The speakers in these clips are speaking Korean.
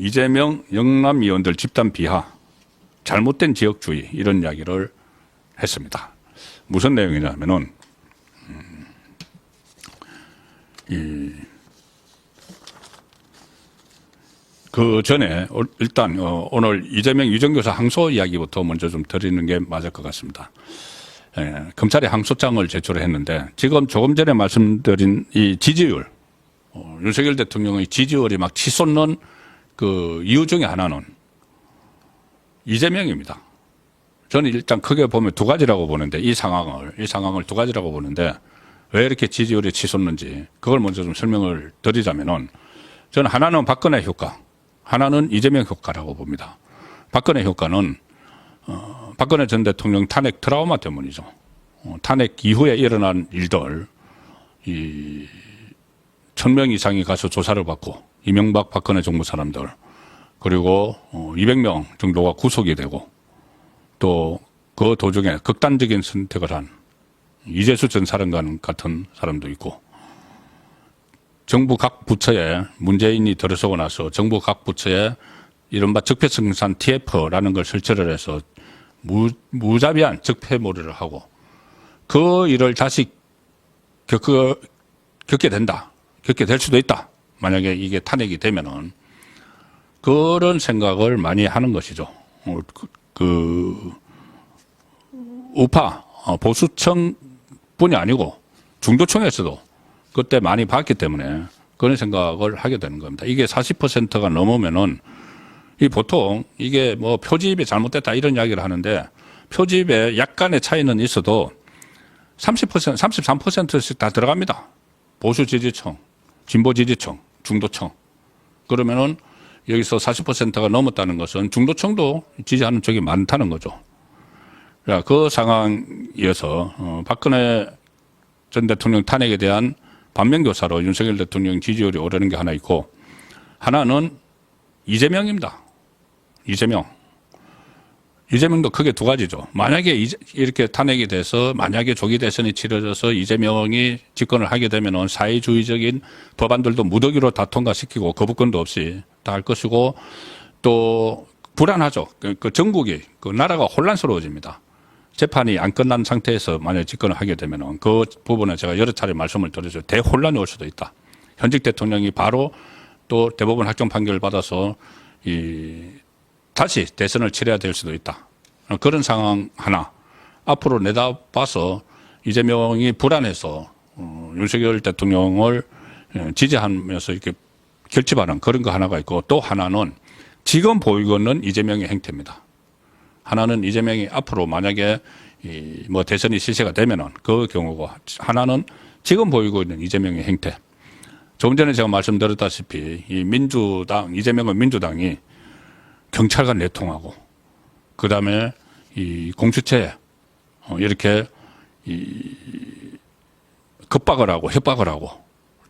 이재명 영남 의원들 집단 비하, 잘못된 지역주의 이런 이야기를 했습니다. 무슨 내용이냐면은 그 전에 일단 오늘 이재명 유전교사 항소 이야기부터 먼저 좀 드리는 게 맞을 것 같습니다. 검찰에 항소장을 제출했는데 지금 조금 전에 말씀드린 이 지지율, 윤석열 대통령의 지지율이 막 치솟는 그 이유 중에 하나는 이재명입니다. 저는 일단 크게 보면 두 가지라고 보는데 이 상황을 두 가지라고 보는데 왜 이렇게 지지율이 치솟는지 그걸 먼저 좀 설명을 드리자면은 저는 하나는 박근혜 효과, 하나는 이재명 효과라고 봅니다. 박근혜 효과는 박근혜 전 대통령 탄핵 트라우마 때문이죠. 탄핵 이후에 일어난 일들, 1000명 이상이 가서 조사를 받고 이명박 박근혜 정부 사람들 그리고 200명 정도가 구속이 되고 또 그 도중에 극단적인 선택을 한 이재수 전 사령관 같은 사람도 있고 정부 각 부처에 문재인이 들어서고 나서 정부 각 부처에 이른바 적폐청산 TF라는 걸 설치를 해서 무자비한 적폐몰이를 하고 그 일을 다시 겪게 된다. 겪게 될 수도 있다. 만약에 이게 탄핵이 되면은 그런 생각을 많이 하는 것이죠. 우파 보수층뿐이 아니고 중도층에서도 그때 많이 봤기 때문에 그런 생각을 하게 되는 겁니다. 이게 40%가 넘으면은 이 보통 이게 뭐 표집이 잘못됐다 이런 이야기를 하는데 표집에 약간의 차이는 있어도 30%, 33%씩 다 들어갑니다. 보수 지지층, 진보 지지층, 중도층. 그러면은 여기서 40%가 넘었다는 것은 중도층도 지지하는 쪽이 많다는 거죠. 그 상황이어서 박근혜 전 대통령 탄핵에 대한 반면교사로 윤석열 대통령 지지율이 오르는 게 하나 있고 하나는 이재명입니다. 이재명도 크게 두 가지죠. 만약에 이렇게 탄핵이 돼서 만약에 조기 대선이 치러져서 이재명이 집권을 하게 되면은 사회주의적인 법안들도 무더기로 다 통과시키고 거부권도 없이 다 할 것이고 또 불안하죠. 그 전국이 그 나라가 혼란스러워집니다. 재판이 안 끝난 상태에서 만약에 집권을 하게 되면은 그 부분에 제가 여러 차례 말씀을 드렸죠. 대혼란이 올 수도 있다. 현직 대통령이 바로 또 대법원 확정 판결을 받아서 다시 대선을 치러야 될 수도 있다. 그런 상황 하나. 앞으로 내다봐서 이재명이 불안해서 윤석열 대통령을 지지하면서 이렇게 결집하는 그런 거 하나가 있고 또 하나는 지금 보이고 있는 이재명의 행태입니다. 하나는 이재명이 앞으로 만약에 뭐 대선이 실시가 되면은 그 경우고 하나는 지금 보이고 있는 이재명의 행태. 조금 전에 제가 말씀드렸다시피 이 이재명은 민주당이 경찰과 내통하고 그 다음에 이 공수처에 이렇게 겁박을 하고 협박을 하고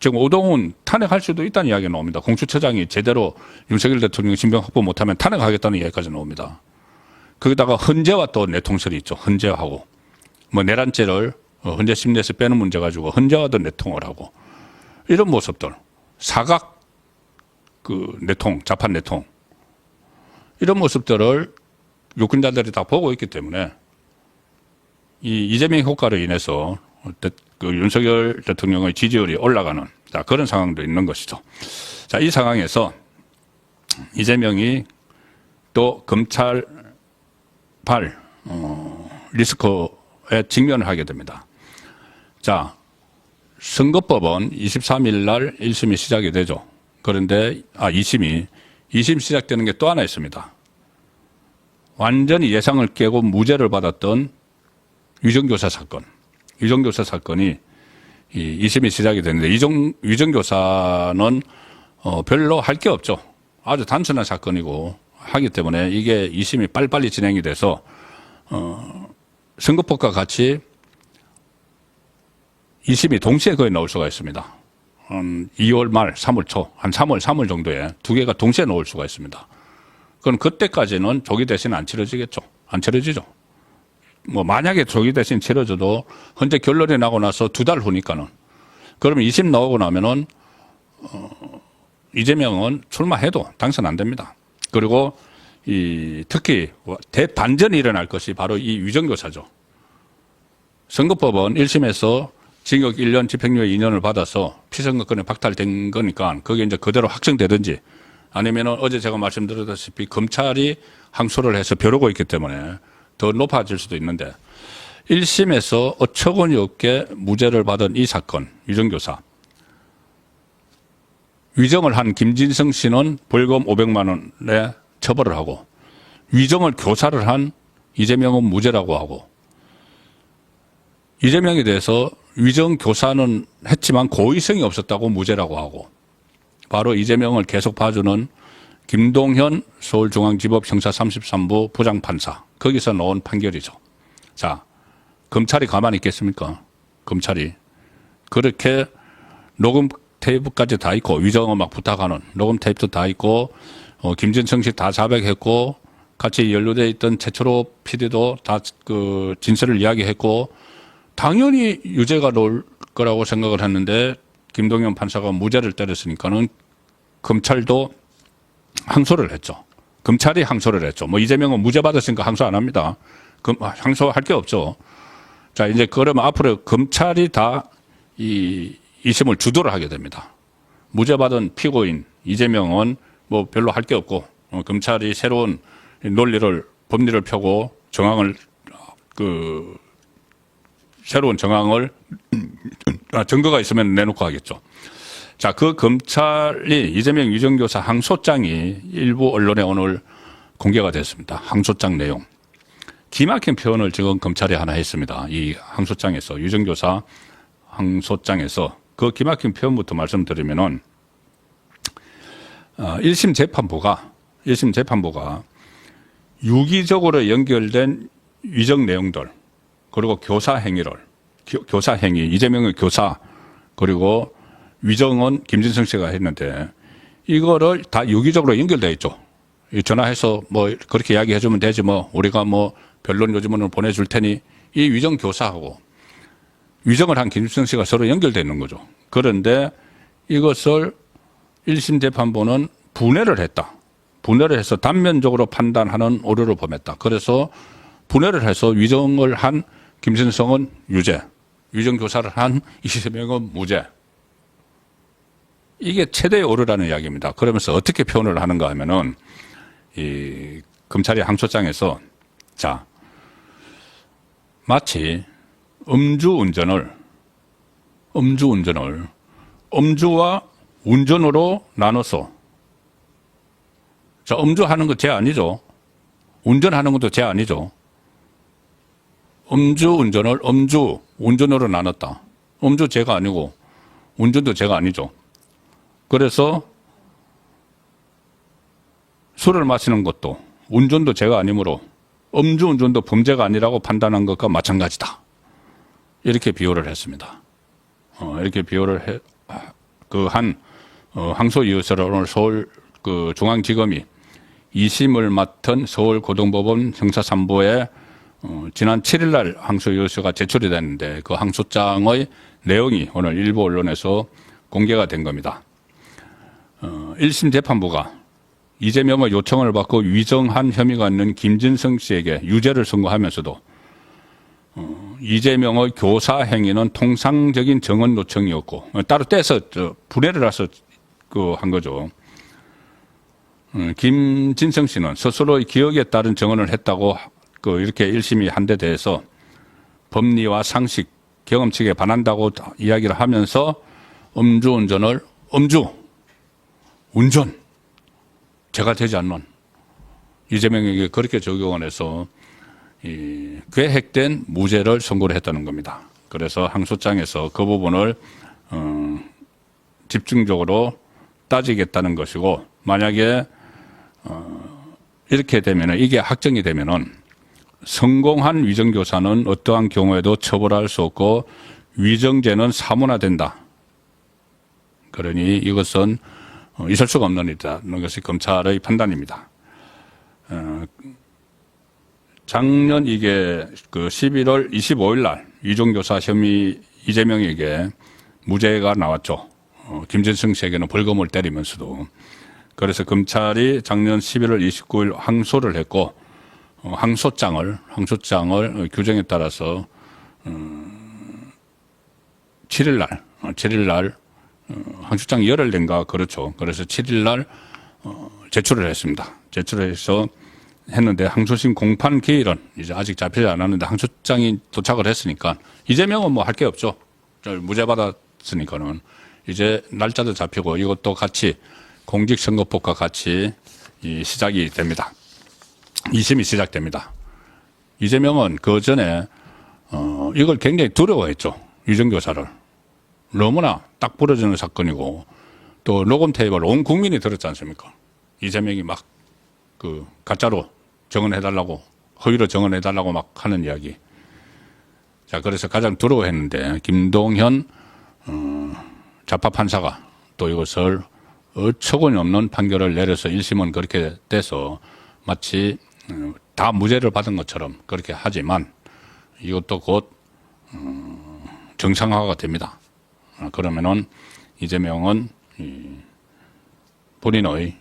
지금 오동훈 탄핵할 수도 있다는 이야기가 나옵니다. 공수처장이 제대로 윤석열 대통령 신병 확보 못하면 탄핵하겠다는 이야기까지 나옵니다. 거기다가 헌재와 또 내통설이 있죠. 헌재하고 뭐 내란죄를 헌재 심리에서 빼는 문제 가지고 헌재와도 내통을 하고 이런 모습들 사각 그 내통 자판 내통 이런 모습들을 유권자들이 다 보고 있기 때문에 이 이재명 효과로 인해서 그 윤석열 대통령의 지지율이 올라가는 그런 상황도 있는 것이죠. 자, 이 상황에서 이재명이 또 검찰 리스크에 직면을 하게 됩니다. 자, 선거법은 23일 날 1심이 시작이 되죠. 그런데 2심 시작되는 게 또 하나 있습니다. 완전히 예상을 깨고 무죄를 받았던 위정교사 사건. 위정교사 사건이 2심이 시작이 됐는데 위정교사는 별로 할 게 없죠. 아주 단순한 사건이고 하기 때문에 이게 2심이 빨리빨리 진행이 돼서 선거법과 같이 2심이 동시에 거의 나올 수가 있습니다. 2월 말, 3월 초, 한 3월 정도에 두 개가 동시에 나올 수가 있습니다. 그럼 그때까지는 조기 대선이 안 치러지겠죠. 안 치러지죠. 뭐 만약에 조기 대선이 치러져도 현재 결론이 나고 나서 두 달 후니까는 그러면 2심 나오고 나면은 이재명은 출마해도 당선 안 됩니다. 그리고 특히 대반전이 일어날 것이 바로 이 위정교사죠. 선거법은 1심에서 징역 1년, 집행유예 2년을 받아서 피선거권이 박탈된 거니까 그게 이제 그대로 확정되든지 아니면은 어제 제가 말씀드렸다시피 검찰이 항소를 해서 벼르고 있기 때문에 더 높아질 수도 있는데 1심에서 어처구니 없게 무죄를 받은 이 사건, 위정교사. 위정을 한 김진성 씨는 벌금 500만 원에 처벌을 하고 위정을 교사를 한 이재명은 무죄라고 하고 이재명에 대해서 위정 교사는 했지만 고의성이 없었다고 무죄라고 하고 바로 이재명을 계속 봐주는 김동현 서울중앙지법 형사 33부 부장판사 거기서 나온 판결이죠. 자, 검찰이 가만히 있겠습니까? 검찰이 그렇게 녹음 테이프까지 다 있고 위정을 막 부탁하는 녹음 테이프도 다 있고 김진성 씨 다 자백했고 같이 연루돼 있던 최철호 PD도 다 그 진술을 이야기했고 당연히 유죄가 나올 거라고 생각을 했는데 김동현 판사가 무죄를 때렸으니까는 검찰도 항소를 했죠. 검찰이 항소를 했죠. 뭐 이재명은 무죄 받았으니까 항소 안 합니다. 항소할 게 없죠. 자, 이제 그러면 앞으로 검찰이 다 이 2심을 주도를 하게 됩니다. 무죄 받은 피고인 이재명은 뭐 별로 할 게 없고 검찰이 새로운 법리를 펴고 새로운 정황을 증거가 있으면 내놓고 하겠죠. 자, 그 검찰이 이재명 위정교사 항소장이 일부 언론에 오늘 공개가 됐습니다. 항소장 내용. 기막힌 표현을 지금 검찰이 하나 했습니다. 이 항소장에서 위정교사 항소장에서 그 기막힌 표현부터 말씀드리면은 1심 재판부가 유기적으로 연결된 위정 내용들 그리고 교사 행위 이재명의 교사 그리고 위정은 김진성 씨가 했는데 이거를 다 유기적으로 연결되어 있죠. 전화해서 뭐 그렇게 이야기해 주면 되지 뭐 우리가 뭐 변론 요즘은 보내줄 테니 이 위정 교사하고 위정을 한 김진성 씨가 서로 연결되어 있는 거죠. 그런데 이것을 1심 재판부는 분해를 했다. 분해를 해서 단면적으로 판단하는 오류를 범했다. 그래서 분해를 해서 위정을 한 김진성은 유죄, 위정교사를 한 이재명은 무죄. 이게 최대의 오류라는 이야기입니다. 그러면서 어떻게 표현을 하는가 하면은 이 검찰이 항소장에서 자 마치 음주와 운전으로 나눠서 자 음주하는 거 죄 아니죠. 운전하는 것도 죄 아니죠. 운전을 운전으로 나눴다. 음주 죄가 아니고 운전도 죄가 아니죠. 그래서 술을 마시는 것도 운전도 죄가 아니므로 음주운전도 범죄가 아니라고 판단한 것과 마찬가지다. 이렇게 비유를 했습니다. 이렇게 비유를 한 항소 이유서를 오늘 서울 중앙지검이 2심을 맡은 서울고등법원 형사 3부에 지난 7일 날 항소 이유서가 제출이 됐는데 그 항소장의 내용이 오늘 일부 언론에서 공개가 된 겁니다. 1심 재판부가 이재명의 요청을 받고 위정한 혐의가 있는 김진성 씨에게 유죄를 선고하면서도 이재명의 교사 행위는 통상적인 정언 요청이었고 따로 떼서 분해를 해서 한 거죠. 김진성 씨는 스스로의 기억에 따른 정언을 했다고 이렇게 1심이 한 데 대해서 법리와 상식, 경험칙에 반한다고 이야기를 하면서 운전, 죄가 되지 않는 이재명에게 그렇게 적용을 해서 계획된 무죄를 선고를 했다는 겁니다. 그래서 항소장에서 그 부분을 집중적으로 따지겠다는 것이고 만약에 이렇게 되면은 이게 확정이 되면은 성공한 위정교사는 어떠한 경우에도 처벌할 수 없고 위정죄는 사문화된다. 그러니 이것은 있을 수가 없는 일이라는 것이 검찰의 판단입니다. 작년 이게 11월 25일 날 위정교사 혐의 이재명에게 무죄가 나왔죠. 김진성 씨에게는 벌금을 때리면서도. 그래서 검찰이 작년 11월 29일 항소를 했고, 항소장을 규정에 따라서 7일 날 항소장 열흘 된가 그렇죠. 그래서 7일 날 제출을 했습니다. 제출해서 했는데 항소심 공판 기일은 이제 아직 잡히지 않았는데 항소장이 도착을 했으니까 이재명은 뭐 할 게 없죠. 무죄 받았으니까는 이제 날짜도 잡히고 이것도 같이 공직선거법과 같이 시작이 됩니다. 2심이 시작됩니다. 이재명은 그 전에 이걸 굉장히 두려워했죠. 유전교사를. 너무나 딱 부러지는 사건이고 또 녹음 테이프를 온 국민이 들었지 않습니까? 이재명이 막 그 가짜로 정언해달라고 허위로 정언해달라고 막 하는 이야기. 자, 그래서 가장 두려워했는데 김동현 자파 판사가 또 이것을 어처구니 없는 판결을 내려서 1심은 그렇게 돼서 마치 다 무죄를 받은 것처럼 그렇게 하지만 이것도 곧 정상화가 됩니다. 그러면은 이재명은 본인의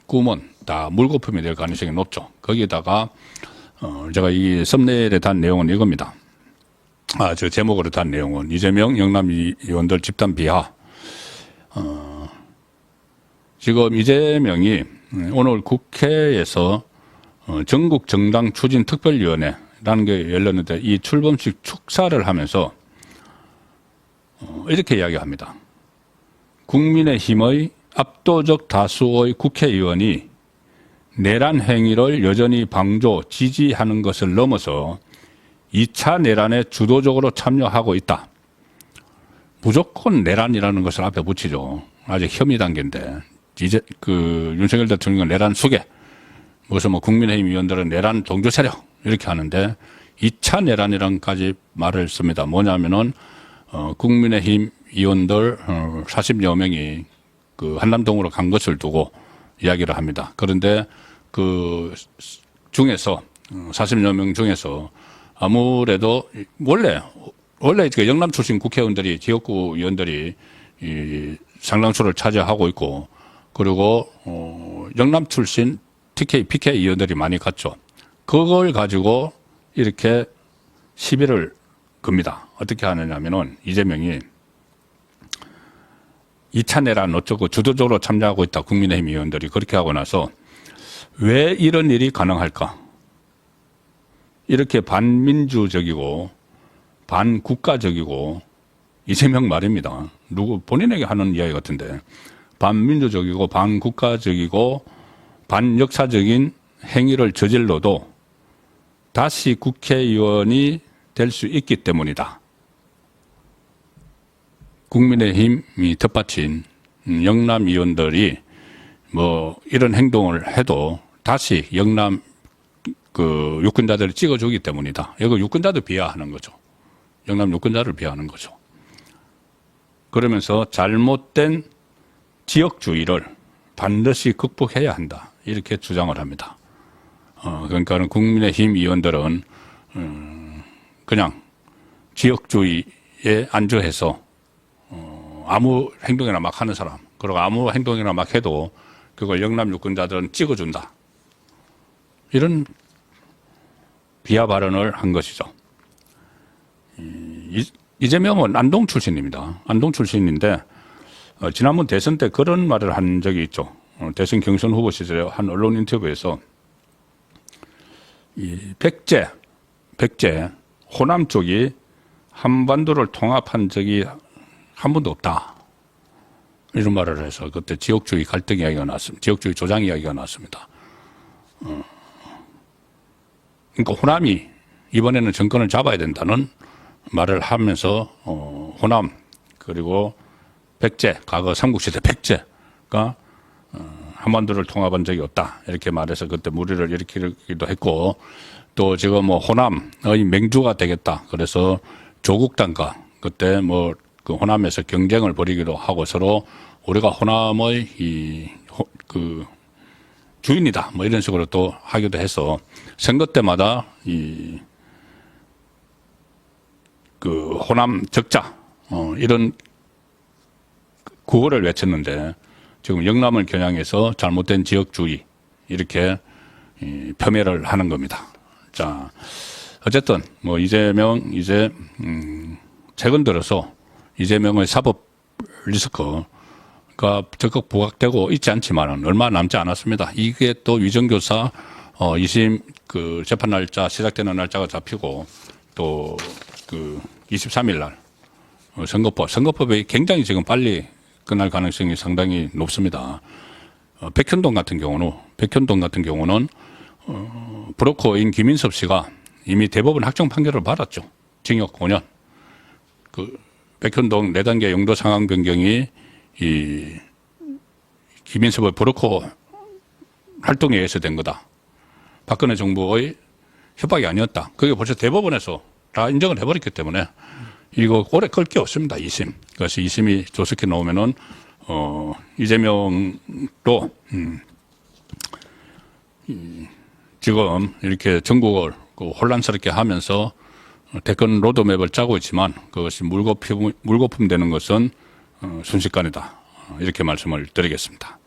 꿈은 다 물거품이 될 가능성이 높죠. 거기다가 제가 이 썸네일에 단 내용은 이겁니다. 저 제목으로 단 내용은 이재명 영남 의원들 집단 비하. 지금 이재명이 오늘 국회에서 전국 정당 추진 특별위원회라는 게 열렸는데 이 출범식 축사를 하면서 이렇게 이야기합니다. 국민의힘의 압도적 다수의 국회의원이 내란 행위를 여전히 방조, 지지하는 것을 넘어서 2차 내란에 주도적으로 참여하고 있다. 무조건 내란이라는 것을 앞에 붙이죠. 아직 혐의 단계인데 이제 그 윤석열 대통령은 내란 수계, 무슨 뭐 국민의힘 의원들은 내란 동조 세력 이렇게 하는데 2차 내란이란까지 말을 씁니다. 뭐냐면은 국민의힘 의원들 40여 명이 그 한남동으로 간 것을 두고 이야기를 합니다. 그런데 그 중에서 40여 명 중에서 아무래도 원래 그 영남 출신 국회의원들이 지역구 의원들이 이 상당수를 차지하고 있고 그리고 영남 출신 TK, PK 의원들이 많이 갔죠. 그걸 가지고 이렇게 시비를 겁니다. 어떻게 하느냐면은 이재명이 2차 내란 어쩌고 주도적으로 참여하고 있다. 국민의힘 의원들이 그렇게 하고 나서 왜 이런 일이 가능할까? 이렇게 반민주적이고 반국가적이고 이재명 말입니다. 누구 본인에게 하는 이야기 같은데 반민주적이고 반국가적이고 반역사적인 행위를 저질러도 다시 국회의원이 될 수 있기 때문이다. 국민의힘이 텃밭인 영남 의원들이 뭐 이런 행동을 해도 다시 영남 그 유권자들을 찍어주기 때문이다. 이거 유권자도 비하하는 거죠. 영남 유권자를 비하하는 거죠. 그러면서 잘못된 지역주의를 반드시 극복해야 한다. 이렇게 주장을 합니다. 그러니까 국민의힘 의원들은 그냥 지역주의에 안주해서 아무 행동이나 막 하는 사람, 그리고 아무 행동이나 막 해도 그걸 영남 유권자들은 찍어준다. 이런 비하 발언을 한 것이죠. 이재명은 안동 출신입니다. 안동 출신인데 지난번 대선 때 그런 말을 한 적이 있죠. 대선 경선 후보 시절에 한 언론 인터뷰에서 이 백제, 호남 쪽이 한반도를 통합한 적이 한 번도 없다. 이런 말을 해서 그때 지역주의 갈등 이야기가 나왔습니다. 지역주의 조장 이야기가 나왔습니다. 그러니까 호남이 이번에는 정권을 잡아야 된다는 말을 하면서 호남 그리고 백제, 과거 삼국시대 백제가 한반도를 통합한 적이 없다. 이렇게 말해서 그때 무리를 일으키기도 했고 또 지금 뭐 호남의 맹주가 되겠다. 그래서 조국당과 그때 뭐 그 호남에서 경쟁을 벌이기도 하고 서로 우리가 호남의 그 주인이다. 뭐 이런 식으로 또 하기도 해서 선거 때마다 그 호남 적자 이런 구호를 외쳤는데 지금 영남을 겨냥해서 잘못된 지역주의 이렇게 폄훼를 하는 겁니다. 자, 어쨌든 뭐 이재명 이제 최근 들어서 이재명의 사법 리스크가 적극 부각되고 있지 않지만은 얼마 남지 않았습니다. 이게 또 위정교사 2심 그 재판 날짜 시작되는 날짜가 잡히고 또 그 23일 날 선거법이 굉장히 지금 빨리 끝날 가능성이 상당히 높습니다. 백현동 같은 경우는 브로커인 김인섭 씨가 이미 대법원 확정 판결을 받았죠. 징역 5년. 그 백현동 4단계 용도 상황 변경이 이 김인섭의 브로커 활동에 의해서 된 거다. 박근혜 정부의 협박이 아니었다. 그게 벌써 대법원에서 다 인정을 해버렸기 때문에 이거 오래 끌 게 없습니다. 2심. 그래서 2심이 조속히 나오면은 이재명도 지금 이렇게 전국을 혼란스럽게 하면서 대권 로드맵을 짜고 있지만 그것이 물거품 되는 것은 순식간이다. 이렇게 말씀을 드리겠습니다.